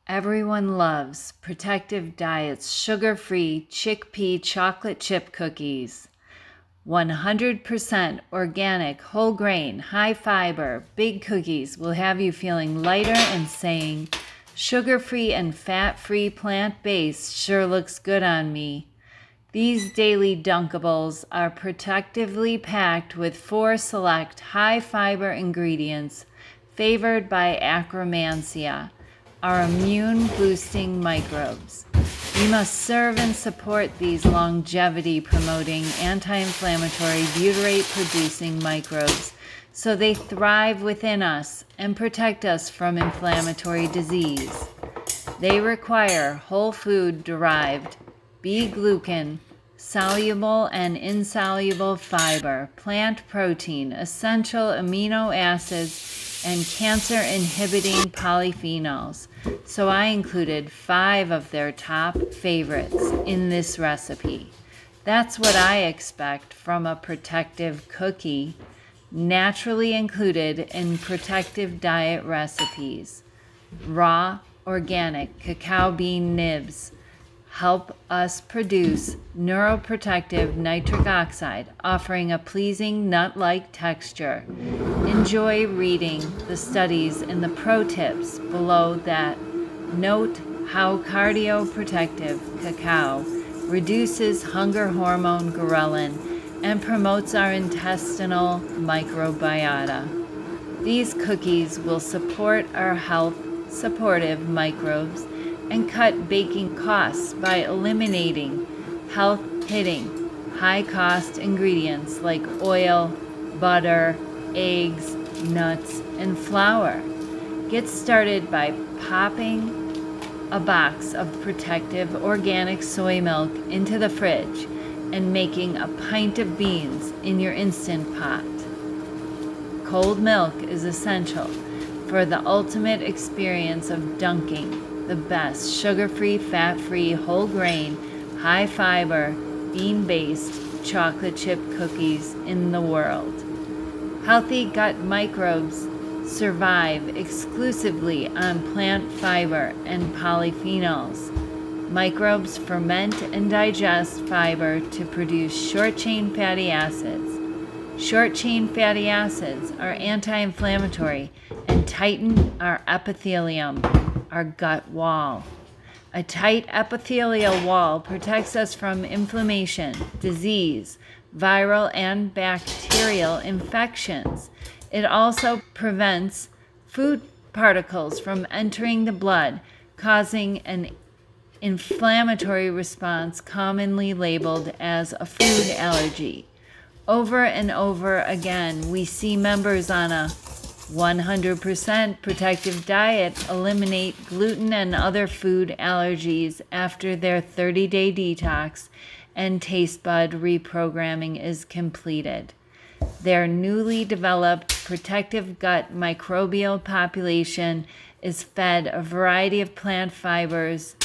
Everyone loves Protective Diet's sugar-free chickpea chocolate chip cookies. 100% organic, whole grain, high fiber, big cookies will have you feeling lighter and saying, sugar-free and fat-free plant-based sure looks good on me. These daily Dunkables are protectively packed with 4 select high-fiber ingredients favored by Akkermansia, our immune-boosting microbes. We must serve and support these longevity-promoting, anti-inflammatory, butyrate-producing microbes so they thrive within us and protect us from inflammatory disease. They require whole-food-derived, B-glucan, soluble and insoluble fiber, plant protein, essential amino acids, and cancer-inhibiting polyphenols. So I included 5 of their top favorites in this recipe. That's what I expect from a protective cookie, naturally included in Protective Diet recipes. Raw, organic cacao bean nibs help us produce neuroprotective nitric oxide, offering a pleasing nut-like texture. Enjoy reading the studies in the pro tips below that note how cardioprotective cacao reduces hunger hormone ghrelin and promotes our intestinal microbiota. These cookies will support our health-supportive microbes and cut baking costs by eliminating health-hitting, high-cost ingredients like oil, butter, eggs, nuts, and flour. Get started by popping a box of protective organic soy milk into the fridge and making a pint of beans in your Instant Pot. Cold milk is essential for the ultimate experience of dunking the best sugar-free, fat-free, whole grain, high fiber, bean-based chocolate chip cookies in the world. Healthy gut microbes survive exclusively on plant fiber and polyphenols. Microbes ferment and digest fiber to produce short-chain fatty acids. Short-chain fatty acids are anti-inflammatory and tighten our epithelium, our gut wall. A tight epithelial wall protects us from inflammation, disease, viral and bacterial infections. It also prevents food particles from entering the blood, causing an inflammatory response commonly labeled as a food allergy. Over and over again, we see members on a 100% protective diet eliminate gluten and other food allergies after their 30-day detox and taste bud reprogramming is completed. Their newly developed protective gut microbial population is fed a variety of plant fibers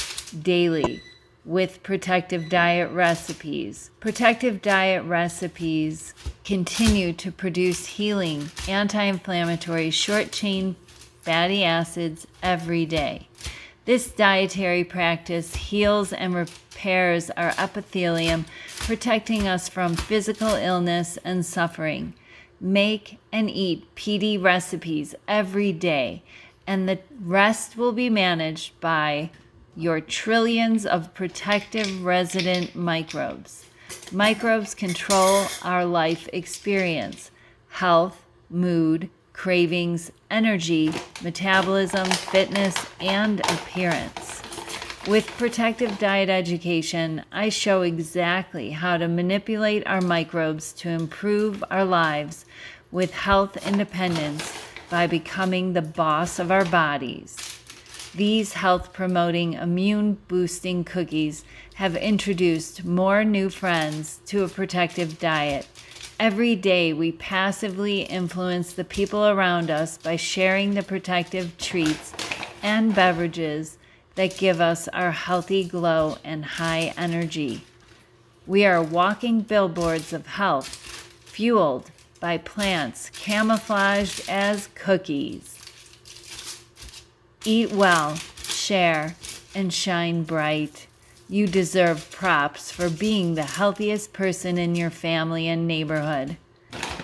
daily with Protective Diet recipes. Protective Diet recipes continue to produce healing, anti-inflammatory, short-chain fatty acids every day. This dietary practice heals and repairs our epithelium, protecting us from physical illness and suffering. Make and eat PD recipes every day, and the rest will be managed by your trillions of protective resident microbes. Microbes control our life experience, health, mood, cravings, energy, metabolism, fitness, and appearance. With Protective Diet Education, I show exactly how to manipulate our microbes to improve our lives with health independence by becoming the boss of our bodies. These health-promoting, immune-boosting cookies have introduced more new friends to a protective diet. Every day, we passively influence the people around us by sharing the protective treats and beverages that give us our healthy glow and high energy. We are walking billboards of health, fueled by plants camouflaged as cookies. Eat well, share, and shine bright. You deserve props for being the healthiest person in your family and neighborhood.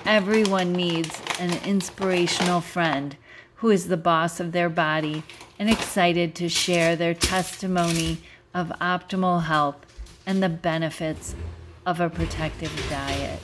Everyone needs an inspirational friend who is the boss of their body and excited to share their testimony of optimal health and the benefits of a protective diet.